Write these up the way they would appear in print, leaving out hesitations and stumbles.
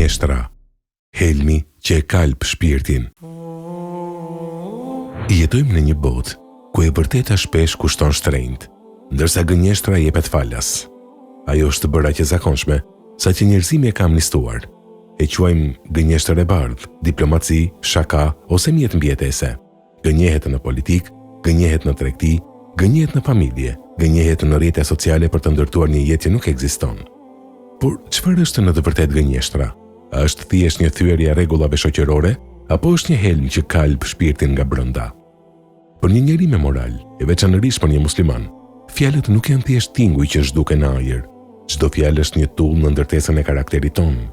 Gënjeshtra, helmi që e kalp shpirtin. Jetojmë në një botë ku e vërteta shpesh kushton shtrenjtë, ndërsa gënjeshtra jepet falas. Ajo është bërë aq e zakonshme sa që njerëzimi e ka amnistuar. E quajmë gënjeshtër e bardhë, diplomaci, shaka ose mjet mbijetese. Gënjehet në politik, gënjehet në tregti, gënjehet në familje, gënjehet në rrjete sociale për të ndërtuar një jetë që nuk ekziston. Por çfarë është në të vërtetë gënjeshtra? A është thjesht një thyerje e rregullave shoqërore apo është një helm që kalp shpirtin nga brenda? Për një njeri me moral, e veçanërisht për një musliman, fjalët nuk janë thjesht tinguj që zhduken në ajër. Çdo fjalë është një tull në ndërtesën e karakterit tonë.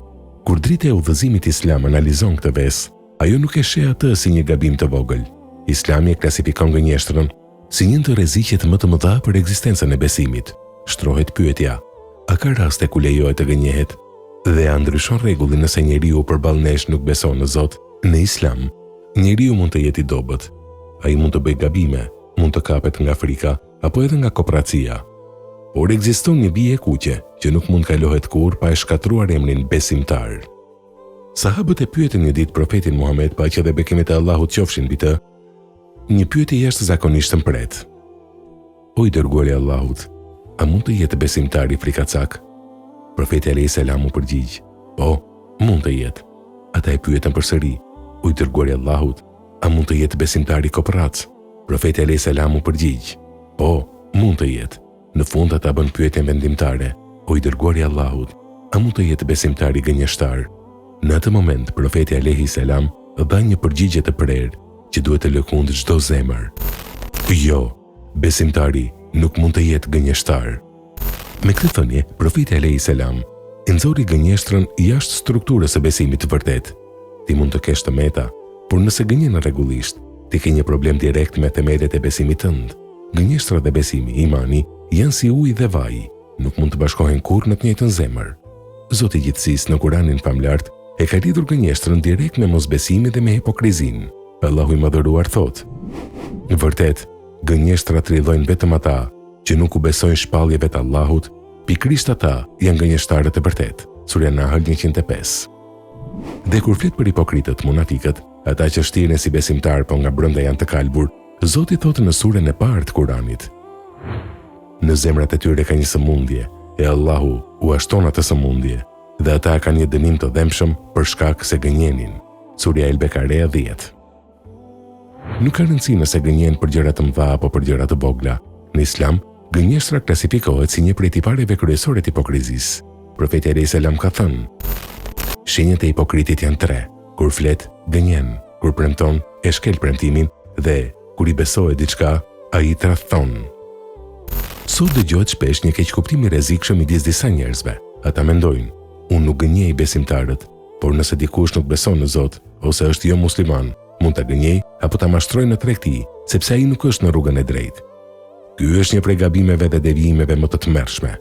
Kur drita e udhëzimit islam analizon këtë vesë, ajo nuk e sheh atë si një gabim të vogël. Islami e klasifikon gënjeshtrën si një ndër rreziqet më të mëdha për ekzistencën e besimit. Shtrohet pyetja: a ka raste ku lejohet të gënjehet? Dhe a ndryshon rregullin nëse njeriu përballë nesh nuk beson në Zot? Në Islam, njeriu mund të jetë i dobët. Ai mund të bëjë gabime, mund të kapet nga frika apo edhe nga kopratësia. Por ekziston një bie e kuqe që nuk mund kalohet kurrë pa e shkatruar emrin besimtar. Sahabët e pyetën një ditë profetin Muhammed, paqja dhe bekimet e Allahut qofshin mbi të, një pyetje jashtëzakonisht të mpret. O i dërguari i Allahut, a mund të jetë besimtari frikacak? Profeti alayhis salam u përgjigj: po, mund të jetë. Ata e pyetën përsëri: o i dërguari i Allahut, a mund të jetë besimtari koprac? Profeti alayhis salam u përgjigj: po, mund të jetë. Në fund ata bën pyetjen vendimtare: o i dërguari i Allahut, a mund të jetë besimtari gënjeshtar? Në atë moment, profeti alayhis salam dha një përgjigje të prerë që duhet të lëkundë çdo zemër. Jo, besimtari nuk mund të jetë gënjeshtar. Me këtë thënie, profeti alayhis salam i nxori gënjeshtrën jashtë strukturës së besimit të vërtet. Ti mund të kesh të meta, por nëse gënjen rregullisht, ti ke një problem direkt me themelët e besimit tënd. Gënjeshtra dhe besimi, imani, janë si ujë dhe vaj, nuk mund të bashkohen kurrë në të njëjtën zemër. Zoti i gjithësisë në Kuranin famlart e ka lidhur gënjeshtrën direkt me mosbesimin dhe me hipokrizinë. Allahu i Madhëruar thotë: në vërtet, gënjeshtrat tridhojnë vetëm ata që nuk u besojnë shpalljeve të Allahut, pikërisht ata janë gënjeshtarët e vërtet. Surja Nahl 105. Dhe kur flet për hipokritët, munafikët, ata që shtiren si besimtar po nga brenda janë të kalbur, Zoti thotë në surën e parë të Kuranit: në zemrat e tyre ka një sëmundje, e Allahu u ashton atë sëmundje, dhe ata kanë një dënim të dhëmshëm për shkak se gënjenin. Surja El-Bekare 10. Nuk ka rëndësi nëse gënjen për gjëra të mëdha apo për gjëra të vogla. Në Islam, gënjeshtra klasifikohet si një prej tipareve kryesore të hipokrizisë. Profeti alayhis salam ka thënë: shenjat e hipokritit janë 3: kur flet, gënjen; kur premton, e shkel premtimin; dhe kur i besohet diçka, ai tradhton. Sot dëgohet shpesh një keqkuptim i rrezikshëm midis disa njerëzve. Ata mendojnë: unë nuk gënjej besimtarët, por nëse dikush nuk beson në Zot ose është jo musliman, mund ta gënjej apo ta mashtroj në tregti, sepse ai nuk është në rrugën e drejtë. Ky është një prej gabimeve dhe devijimeve më të tmerrshme.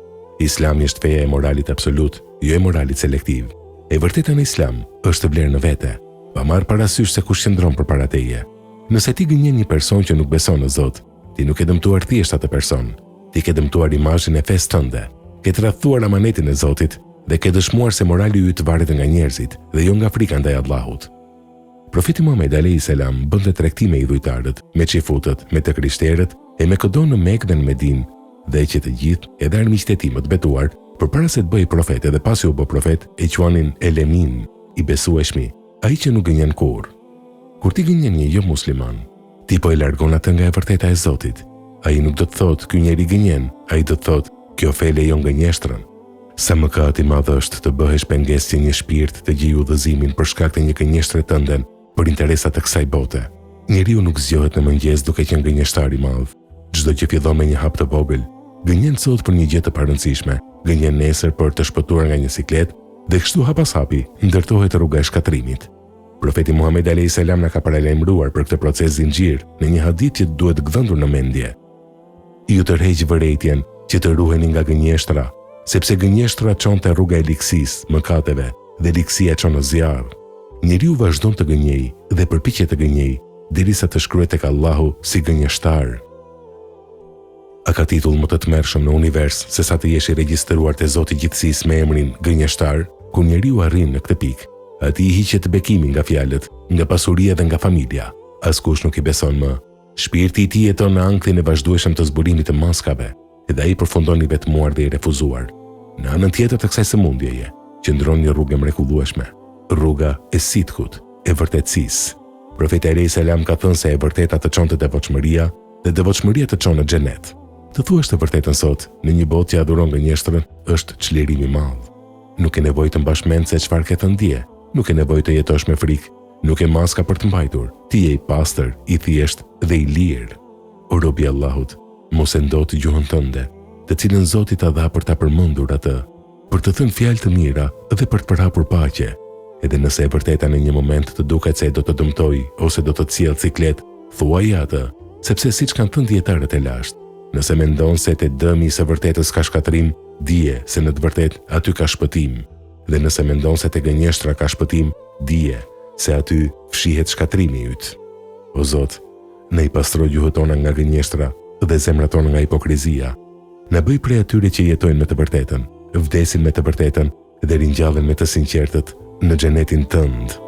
Islami është feja e moralit absolut, jo e moralit selektiv. E vërteta në Islam është të vlerë në vete, pa marrë parasysh se kush qëndron përpara teje. Nëse ti gënjen një person që nuk beson në Zot, ti nuk e dëmtuar thjesht atë person, ti ke dëmtuar imazhin e fesë tënde, ke tradhtuar amanetin e Zotit dhe ke dëshmuar se morali yt varet nga njerëzit dhe jo nga frika ndaj Allahut. Profeti Muhammed alayhis salam bënte tregti me idhujtarët, me xifutët, me të krishterët e me këdo në Mekë dhe në Medinë, dhe që të gjithë, edhe armiqtë e tij më të betuar, përpara se të bëhej profet edhe pasi u bë profet, e quanin Elemin, i besueshmi, ai që nuk gënjen kurrë. Kur ti gënjen një jo musliman, ti po e largon atë nga e vërteta e Zotit. Ai nuk do të thotë ky njeri gënjen, ai do të thotë kjo fe lejon gënjeshtrën. Sa mëkat i madh është të bëhesh pengesë si një shpirt të gjej udhëzimin për shkak të një gënjeshtre tënde për interesat e kësaj bote. Njeriu nuk zgjohet në mëngjes duke qenë gënjeshtar i madh. Çdo që fillon me një hap të vogël, gënjen sot për një gjë të parëndësishme, gënjen nesër për të shpëtuar nga një siklet, dhe kështu hap pas hapi ndërtohet rruga e shkatrimit. Profeti Muhammed alayhis salam na ka paralajmëruar për këtë proces zinxhir në një hadith që duhet gdhëndur në mendje. Ju tërheq vërejtjen që të ruheni nga gënjeshtra, sepse gënjeshtra çon te rruga e liksisë, mëkateve, dhe liksia çon në zjarr. Njeriu vazhdon të gënjej dhe përpiqet të gënjej derisa të shkruhet tek Allahu si gënjeshtar. A ka titull më të tmerrshëm në univers se sa të jesh i regjistruar te Zoti i Gjithësisë me emrin gënjeshtar? Kur njeriu arrin në këtë pikë, atij i hiqet bekimin nga fjalët, nga pasuria dhe nga familja. Askush nuk i beson më. Shpirti i tij jeton në ankthin e vazhdueshëm të zbulimit të maskave, edhe ai përfundon i vetmuar dhe i refuzuar. Në anën tjetër të kësaj sëmundjeje, qëndron një rrugë mrekullueshme, rruga e sitkut, e vërtetësisë. Profeti alayhis salam ka thënë se e vërteta të çon te devotshmëria dhe devotshmëria të çon në xhenet. Të thuash të vërtetën sot, në një botë që adhuron gënjeshtrën, është çlirim i madh. Nuk e nevojë të mbash mend se çfarë ke të ndje, nuk e nevojë të jetosh me frikë, nuk e maska për të mbajtur. Ti je i pastër, i thjesht dhe i lirë. O robi i Allahut, mos e ndot gjuhën tënde, të cilën Zoti ta dha për ta përmendur atë, për të thënë fjalë të mira dhe për të përhapur paqe. Edhe nëse e vërteta në një moment të duket se do të dëmtoj ose do të cilë ciklet, thuaj atë, sepse siç kanë thënë dietarët e lashtë, nëse mendon se te dëmi i së vërtetës ka shkatërim, dije se në të vërtetë aty ka shpëtim. Dhe nëse mendon se te gënjeshtra ka shpëtim, dije se aty fshihet shkatrimi yt. O Zot, ne i pastroj gjuhët tona nga gënjeshtra dhe zemrat tona nga hipokrizia. Na bëj prej atyre që jetojnë me të vërtetën, vdesin me të vërtetën dhe ringjallen me të sinqertët në xhenetin tënd.